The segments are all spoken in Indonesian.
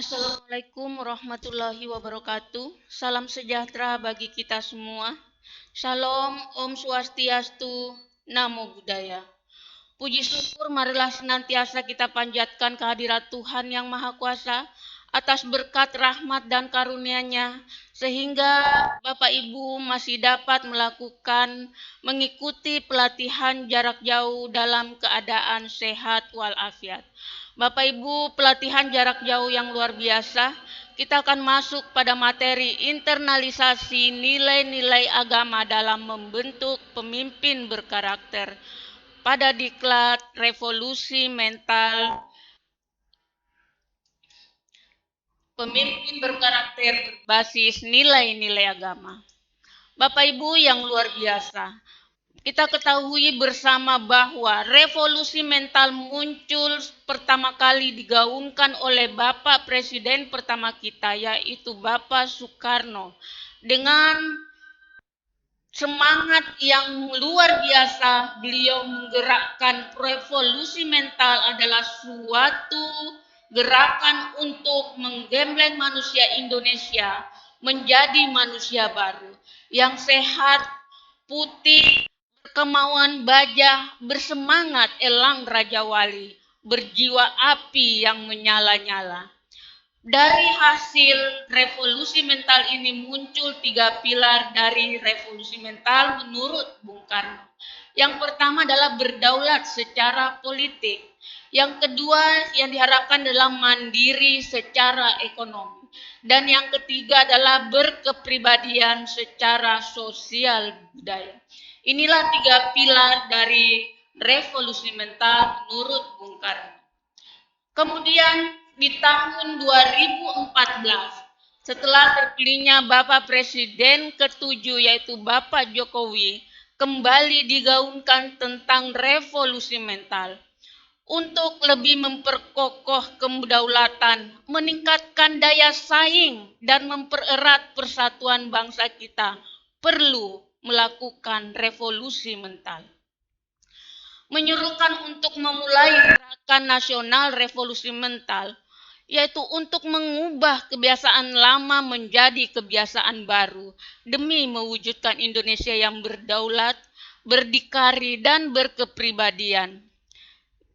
Assalamualaikum warahmatullahi wabarakatuh. Salam sejahtera bagi kita semua. Shalom, Om Swastiastu, Namo Buddhaya. Puji syukur marilah senantiasa kita panjatkan kehadirat Tuhan Yang Maha Kuasa atas berkat rahmat dan karunia-Nya sehingga Bapak Ibu masih dapat mengikuti pelatihan jarak jauh dalam keadaan sehat walafiat. Bapak Ibu, pelatihan jarak jauh yang luar biasa. Kita akan masuk pada materi internalisasi nilai-nilai agama dalam membentuk pemimpin berkarakter pada diklat revolusi mental pemimpin berkarakter berbasis nilai-nilai agama. Bapak Ibu yang luar biasa, kita ketahui bersama bahwa revolusi mental muncul pertama kali digaungkan oleh Bapak Presiden pertama kita, yaitu Bapak Soekarno, dengan semangat yang luar biasa. Beliau menggerakkan revolusi mental adalah suatu gerakan untuk menggembleng manusia Indonesia menjadi manusia baru yang sehat, putih, berkemauan baja, bersemangat elang Raja Wali, berjiwa api yang menyala-nyala. Dari hasil revolusi mental ini muncul 3 pilar dari revolusi mental menurut Bung Karno. Yang pertama adalah berdaulat secara politik. Yang kedua yang diharapkan adalah mandiri secara ekonomi. Dan yang ketiga adalah berkepribadian secara sosial budaya. Inilah 3 pilar dari revolusi mental menurut Bung Karno. Kemudian di tahun 2014, setelah terpilihnya Bapak Presiden ke-7 yaitu Bapak Jokowi, kembali digaungkan tentang revolusi mental. Untuk lebih memperkokoh kedaulatan, meningkatkan daya saing, dan mempererat persatuan bangsa kita, perlu melakukan revolusi mental. Menyerukan untuk memulai gerakan nasional revolusi mental, yaitu untuk mengubah kebiasaan lama menjadi kebiasaan baru demi mewujudkan Indonesia yang berdaulat, berdikari, dan berkepribadian.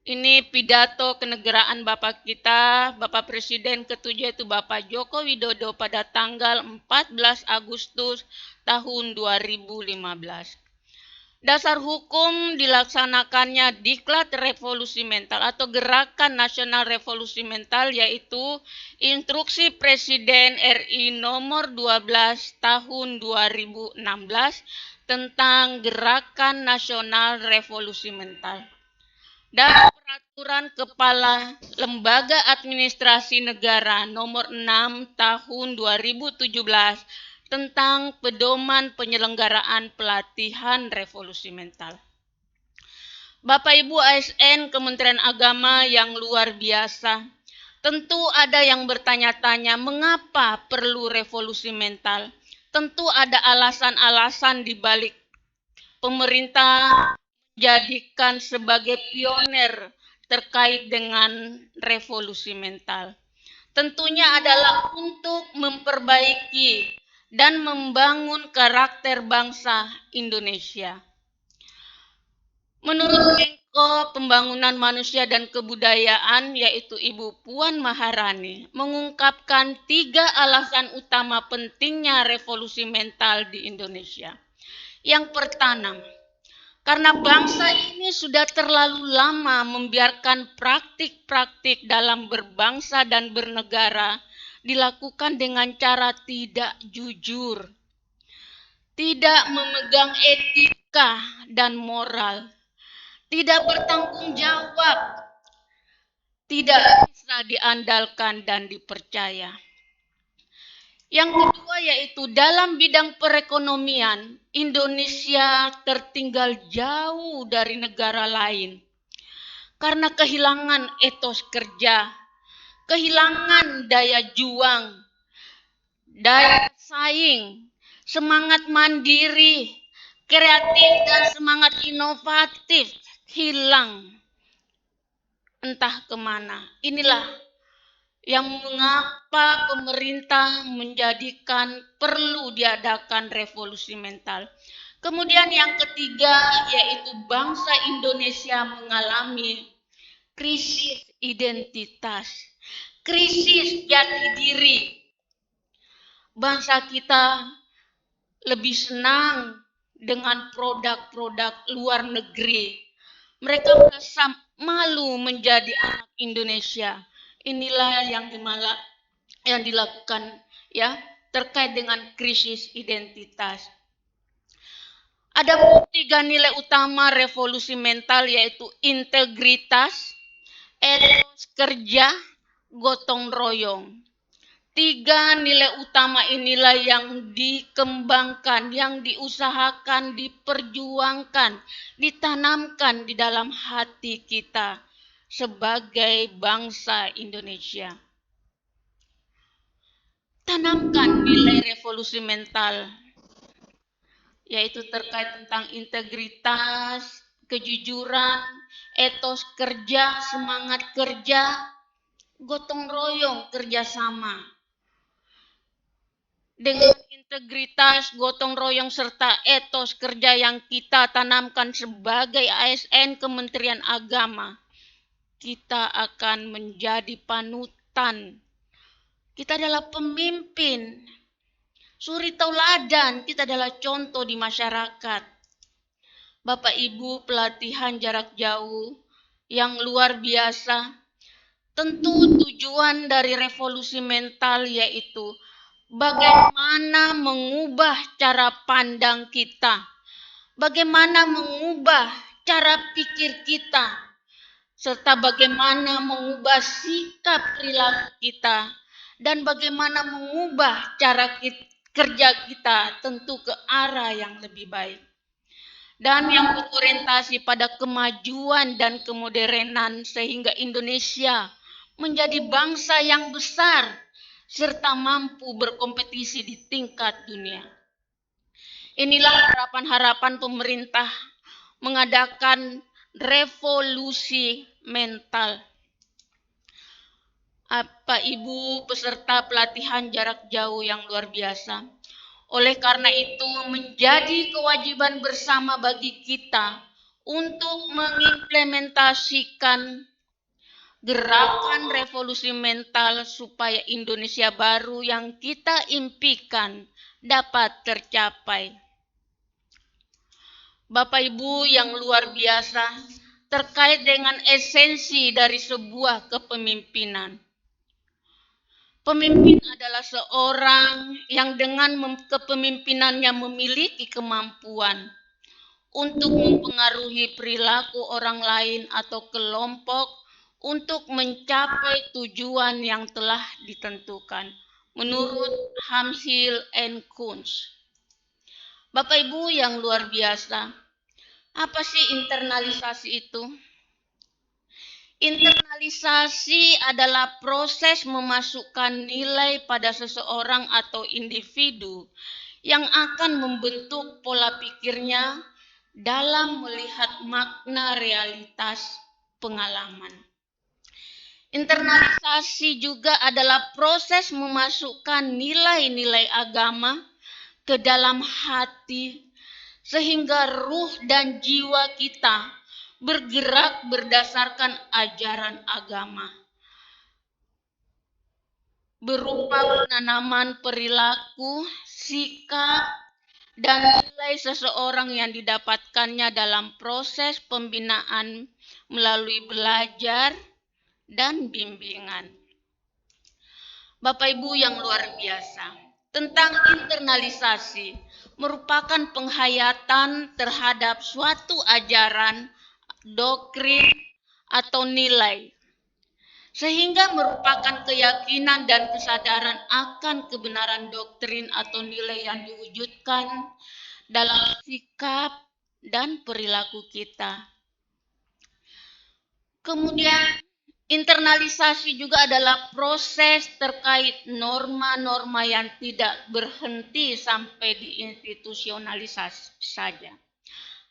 Ini pidato kenegaraan Bapak kita, Bapak Presiden ke-7 yaitu Bapak Joko Widodo pada tanggal 14 Agustus tahun 2015. Dasar hukum dilaksanakannya Diklat Revolusi Mental atau Gerakan Nasional Revolusi Mental yaitu Instruksi Presiden RI nomor 12 tahun 2016 tentang Gerakan Nasional Revolusi Mental. Dan Peraturan Kepala Lembaga Administrasi Negara nomor 6 tahun 2017 tentang pedoman penyelenggaraan pelatihan revolusi mental. Bapak Ibu ASN Kementerian Agama yang luar biasa, tentu ada yang bertanya-tanya mengapa perlu revolusi mental. Tentu ada alasan-alasan di balik pemerintah jadikan sebagai pioner terkait dengan revolusi mental. Tentunya adalah untuk memperbaiki dan membangun karakter bangsa Indonesia. Menurut Menko Pembangunan Manusia dan Kebudayaan yaitu Ibu Puan Maharani mengungkapkan 3 alasan utama pentingnya revolusi mental di Indonesia. Yang pertama, karena bangsa ini sudah terlalu lama membiarkan praktik-praktik dalam berbangsa dan bernegara dilakukan dengan cara tidak jujur, tidak memegang etika dan moral, tidak bertanggung jawab, tidak bisa diandalkan dan dipercaya. Yang kedua yaitu dalam bidang perekonomian, Indonesia tertinggal jauh dari negara lain karena kehilangan etos kerja, kehilangan daya juang, daya saing, semangat mandiri, kreatif dan semangat inovatif hilang entah kemana. Inilah yang mengapa pemerintah menjadikan perlu diadakan revolusi mental. Kemudian yang ketiga yaitu bangsa Indonesia mengalami krisis identitas, krisis jati diri. Bangsa kita lebih senang dengan produk-produk luar negeri. Mereka merasa malu menjadi anak Indonesia. Inilah yang dilakukan ya terkait dengan krisis identitas. Ada tiga nilai utama revolusi mental yaitu integritas, etos kerja, gotong royong. Tiga nilai utama inilah yang dikembangkan, yang diusahakan, diperjuangkan, ditanamkan di dalam hati kita sebagai bangsa Indonesia. Tanamkan nilai revolusi mental, yaitu terkait tentang integritas, kejujuran, etos kerja, semangat kerja, gotong royong, kerjasama. Dengan integritas, gotong royong, serta etos kerja yang kita tanamkan sebagai ASN Kementerian Agama, kita akan menjadi panutan. Kita adalah pemimpin, suri tauladan, kita adalah contoh di masyarakat. Bapak Ibu pelatihan jarak jauh yang luar biasa, tentu tujuan dari revolusi mental yaitu bagaimana mengubah cara pandang kita, bagaimana mengubah cara pikir kita, serta bagaimana mengubah sikap perilaku kita, dan bagaimana mengubah cara kerja kita tentu ke arah yang lebih baik. Dan yang berorientasi pada kemajuan dan kemodernan sehingga Indonesia menjadi bangsa yang besar serta mampu berkompetisi di tingkat dunia. Inilah harapan-harapan pemerintah mengadakan revolusi mental. Bapak Ibu peserta pelatihan jarak jauh yang luar biasa. Oleh karena itu menjadi kewajiban bersama bagi kita untuk mengimplementasikan gerakan revolusi mental supaya Indonesia baru yang kita impikan dapat tercapai. Bapak Ibu yang luar biasa, terkait dengan esensi dari sebuah kepemimpinan. Pemimpin adalah seorang yang dengan kepemimpinannya memiliki kemampuan untuk mempengaruhi perilaku orang lain atau kelompok untuk mencapai tujuan yang telah ditentukan menurut Hamhil and Kunz. Bapak Ibu yang luar biasa, apa sih internalisasi itu? Internalisasi adalah proses memasukkan nilai pada seseorang atau individu yang akan membentuk pola pikirnya dalam melihat makna realitas pengalaman. Internalisasi juga adalah proses memasukkan nilai-nilai agama ke dalam hati sehingga ruh dan jiwa kita bergerak berdasarkan ajaran agama. Berupa penanaman perilaku, sikap, dan nilai seseorang yang didapatkannya dalam proses pembinaan melalui belajar dan bimbingan. Bapak Ibu yang luar biasa, tentang internalisasi merupakan penghayatan terhadap suatu ajaran, doktrin, atau nilai, sehingga merupakan keyakinan dan kesadaran akan kebenaran doktrin atau nilai yang diwujudkan dalam sikap dan perilaku kita. Kemudian, internalisasi juga adalah proses terkait norma-norma yang tidak berhenti sampai diinstitusionalisasi saja.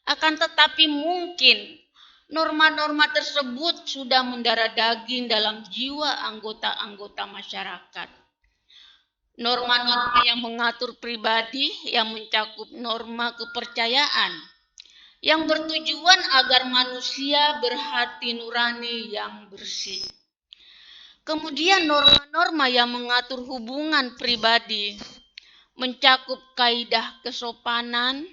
Akan tetapi mungkin Norma-norma tersebut sudah mendarah daging dalam jiwa anggota-anggota masyarakat. Norma-norma yang mengatur pribadi yang mencakup norma kepercayaan yang bertujuan agar manusia berhati nurani yang bersih. Kemudian norma-norma yang mengatur hubungan pribadi mencakup kaidah kesopanan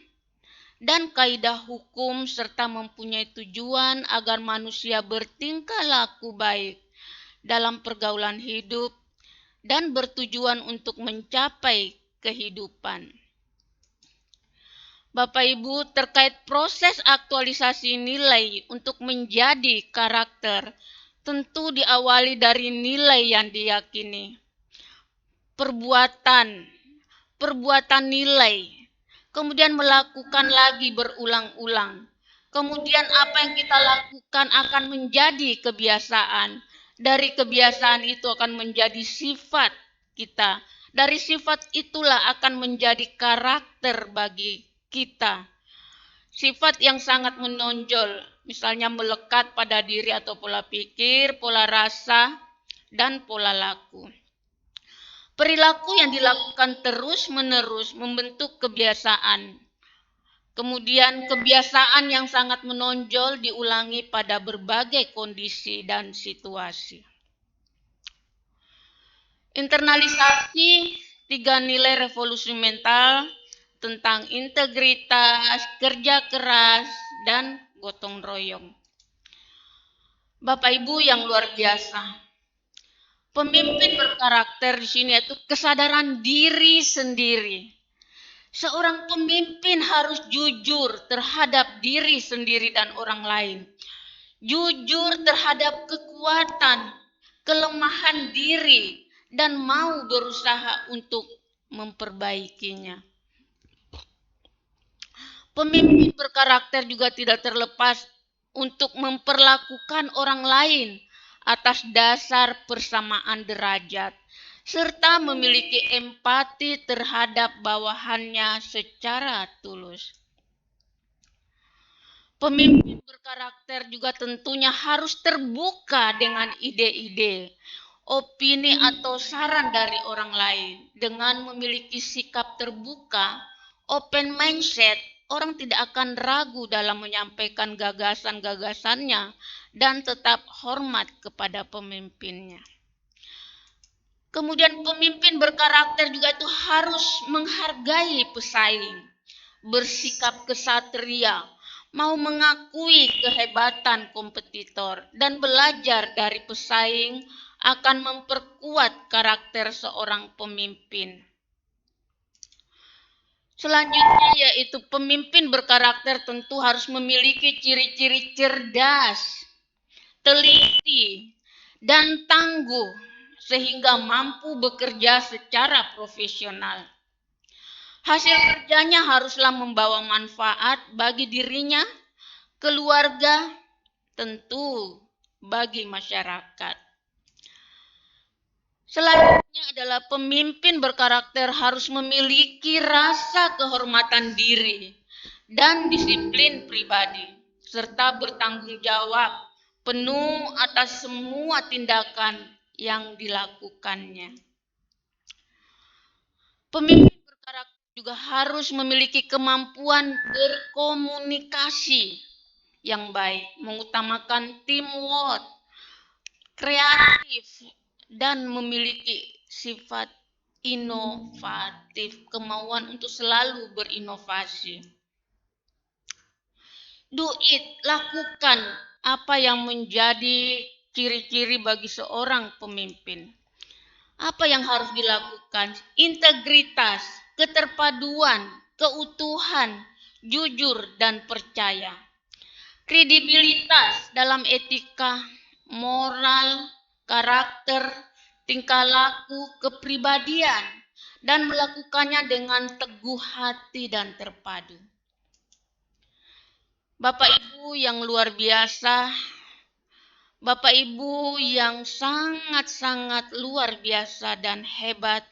dan kaidah hukum serta mempunyai tujuan agar manusia bertingkah laku baik dalam pergaulan hidup dan bertujuan untuk mencapai kehidupan. Bapak Ibu, terkait proses aktualisasi nilai untuk menjadi karakter, tentu diawali dari nilai yang diyakini. Perbuatan nilai, kemudian melakukan lagi berulang-ulang. Kemudian apa yang kita lakukan akan menjadi kebiasaan. Dari kebiasaan itu akan menjadi sifat kita. Dari sifat itulah akan menjadi karakter bagi kita. Sifat yang sangat menonjol, misalnya melekat pada diri atau pola pikir, pola rasa, dan pola laku. Perilaku yang dilakukan terus-menerus membentuk kebiasaan. Kemudian kebiasaan yang sangat menonjol diulangi pada berbagai kondisi dan situasi. Internalisasi 3 nilai revolusi mental tentang integritas, kerja keras, dan gotong royong. Bapak Ibu yang luar biasa, pemimpin berkarakter di sini itu kesadaran diri sendiri. Seorang pemimpin harus jujur terhadap diri sendiri dan orang lain. Jujur terhadap kekuatan, kelemahan diri, dan mau berusaha untuk memperbaikinya. Pemimpin berkarakter juga tidak terlepas untuk memperlakukan orang lain atas dasar persamaan derajat, serta memiliki empati terhadap bawahannya secara tulus. Pemimpin berkarakter juga tentunya harus terbuka dengan ide-ide, opini atau saran dari orang lain. Dengan memiliki sikap terbuka, open mindset, orang tidak akan ragu dalam menyampaikan gagasan-gagasannya dan tetap hormat kepada pemimpinnya. Kemudian pemimpin berkarakter juga itu harus menghargai pesaing, bersikap kesatria, mau mengakui kehebatan kompetitor, dan belajar dari pesaing akan memperkuat karakter seorang pemimpin. Selanjutnya yaitu pemimpin berkarakter tentu harus memiliki ciri-ciri cerdas, teliti, dan tangguh sehingga mampu bekerja secara profesional. Hasil kerjanya haruslah membawa manfaat bagi dirinya, keluarga, tentu bagi masyarakat. Selanjutnya adalah pemimpin berkarakter harus memiliki rasa kehormatan diri dan disiplin pribadi, serta bertanggung jawab penuh atas semua tindakan yang dilakukannya. Pemimpin berkarakter juga harus memiliki kemampuan berkomunikasi yang baik, mengutamakan teamwork, kreatif, dan memiliki sifat inovatif, kemauan untuk selalu berinovasi. Do it, lakukan apa yang menjadi ciri-ciri bagi seorang pemimpin. Apa yang harus dilakukan? Integritas, keterpaduan, keutuhan, jujur, dan percaya. Kredibilitas dalam etika, moral, karakter, tingkah laku, kepribadian, dan melakukannya dengan teguh hati dan terpadu. Bapak Ibu yang luar biasa, Bapak Ibu yang sangat-sangat luar biasa dan hebat,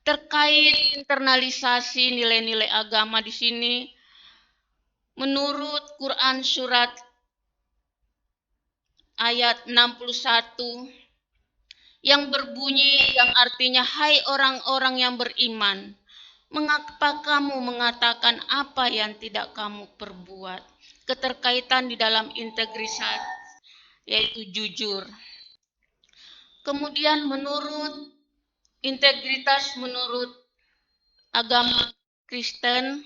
terkait internalisasi nilai-nilai agama di sini, menurut Quran surat ayat 61 yang berbunyi, yang artinya, hai orang-orang yang beriman, mengapa kamu mengatakan apa yang tidak kamu perbuat? Keterkaitan di dalam integritas, yaitu jujur. Kemudian integritas menurut agama Kristen,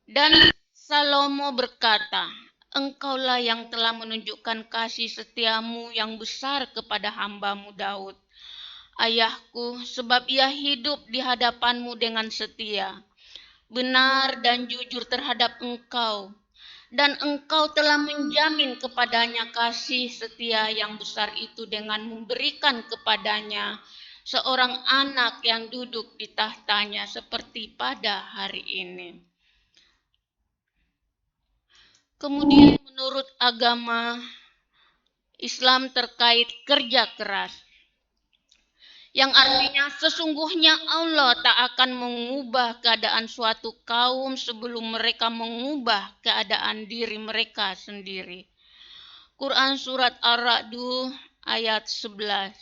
dan Salomo berkata, engkaulah yang telah menunjukkan kasih setiamu yang besar kepada hambamu Daud, ayahku, sebab ia hidup di hadapanmu dengan setia, benar dan jujur terhadap engkau, dan engkau telah menjamin kepadanya kasih setia yang besar itu dengan memberikan kepadanya seorang anak yang duduk di tahtanya seperti pada hari ini. Kemudian menurut agama Islam terkait kerja keras, yang artinya sesungguhnya Allah tak akan mengubah keadaan suatu kaum sebelum mereka mengubah keadaan diri mereka sendiri. Quran surat Ar-Ra'du ayat 11.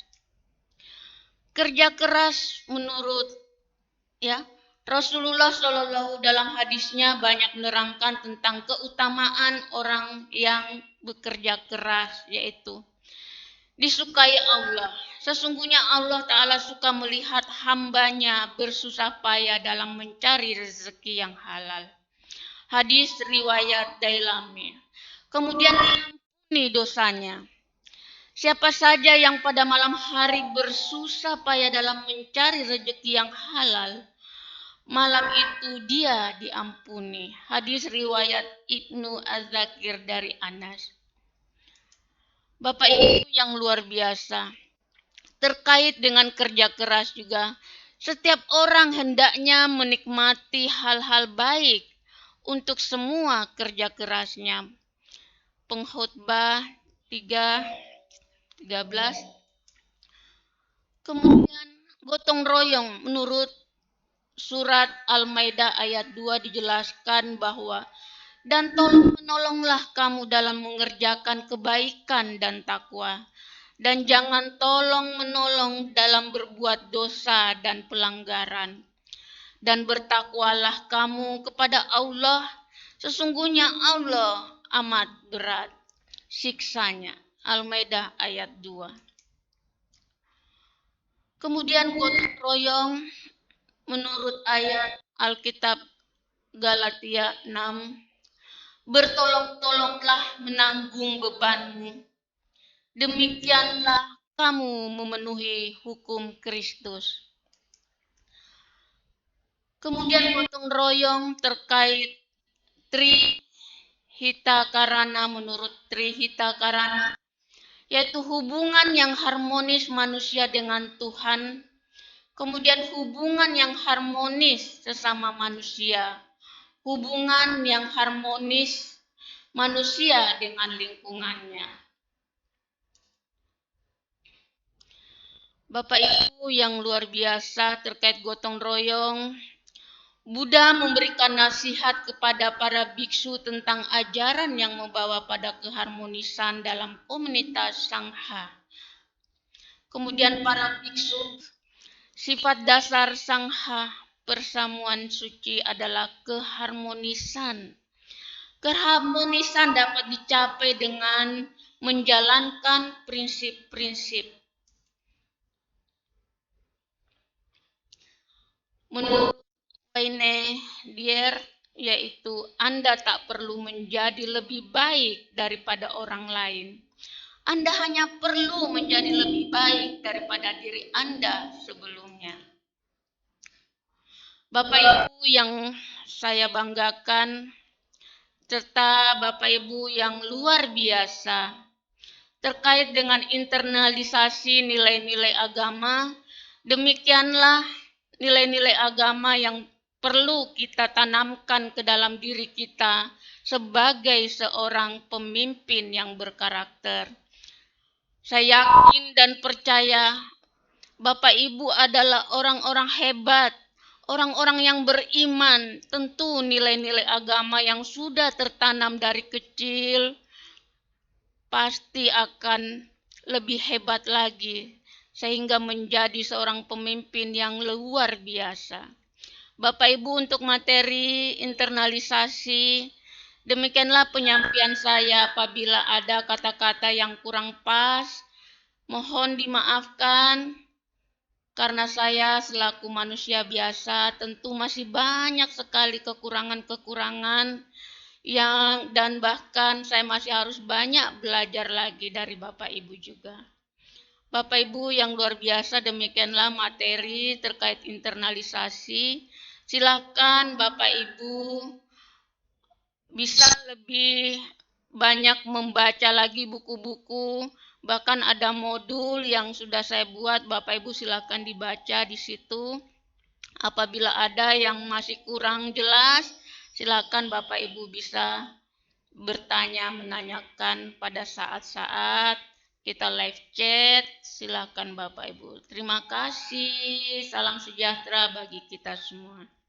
Kerja keras menurut Rasulullah Shallallahu dalam hadisnya banyak menerangkan tentang keutamaan orang yang bekerja keras, yaitu disukai Allah. Sesungguhnya Allah Ta'ala suka melihat hambanya bersusah payah dalam mencari rezeki yang halal. Hadis riwayat Dailami. Kemudian diampuni dosanya. Siapa saja yang pada malam hari bersusah payah dalam mencari rezeki yang halal, malam itu dia diampuni. Hadis riwayat Ibnu Az-Zakir dari Anas. Bapak Ibu yang luar biasa, terkait dengan kerja keras juga, setiap orang hendaknya menikmati hal-hal baik untuk semua kerja kerasnya. Pengkhotbah 3:13. Kemudian gotong royong menurut surat Al-Maidah ayat 2 dijelaskan bahwa dan menolonglah kamu dalam mengerjakan kebaikan dan takwa, dan jangan tolong-menolong dalam berbuat dosa dan pelanggaran. Dan bertakwalah kamu kepada Allah, sesungguhnya Allah amat berat siksanya. Al-Maidah ayat 2. Kemudian gotong royong menurut ayat Alkitab Galatia 6, bertolong-tolonglah menanggung bebanmu, demikianlah kamu memenuhi hukum Kristus. Kemudian gotong royong terkait Trihitakarana menurut Trihitakarana, yaitu hubungan yang harmonis manusia dengan Tuhan, kemudian hubungan yang harmonis sesama manusia, hubungan yang harmonis manusia dengan lingkungannya. Bapak Ibu yang luar biasa, terkait gotong royong, Buddha memberikan nasihat kepada para biksu tentang ajaran yang membawa pada keharmonisan dalam komunitas Sangha. Kemudian para biksu, sifat dasar Sangha persamuan suci adalah keharmonisan. Keharmonisan dapat dicapai dengan menjalankan prinsip-prinsip. Menurut Wayne Dyer, yaitu Anda tak perlu menjadi lebih baik daripada orang lain. Anda hanya perlu menjadi lebih baik daripada diri Anda sebelumnya. Bapak Ibu yang saya banggakan, serta Bapak Ibu yang luar biasa, terkait dengan internalisasi nilai-nilai agama, demikianlah nilai-nilai agama yang perlu kita tanamkan ke dalam diri kita sebagai seorang pemimpin yang berkarakter. Saya yakin dan percaya Bapak Ibu adalah orang-orang hebat, orang-orang yang beriman. Tentu nilai-nilai agama yang sudah tertanam dari kecil pasti akan lebih hebat lagi, sehingga menjadi seorang pemimpin yang luar biasa. Bapak Ibu, untuk materi internalisasi, demikianlah penyampaian saya. Apabila ada kata-kata yang kurang pas, mohon dimaafkan, karena saya selaku manusia biasa tentu masih banyak sekali kekurangan-kekurangan dan bahkan saya masih harus banyak belajar lagi dari Bapak Ibu juga. Bapak Ibu yang luar biasa, demikianlah materi terkait internalisasi. Silakan Bapak Ibu bisa lebih banyak membaca lagi buku-buku, bahkan ada modul yang sudah saya buat. Bapak Ibu silakan dibaca di situ. Apabila ada yang masih kurang jelas, silakan Bapak Ibu bisa bertanya, menanyakan pada saat-saat kita live chat. Silakan Bapak Ibu. Terima kasih. Salam sejahtera bagi kita semua.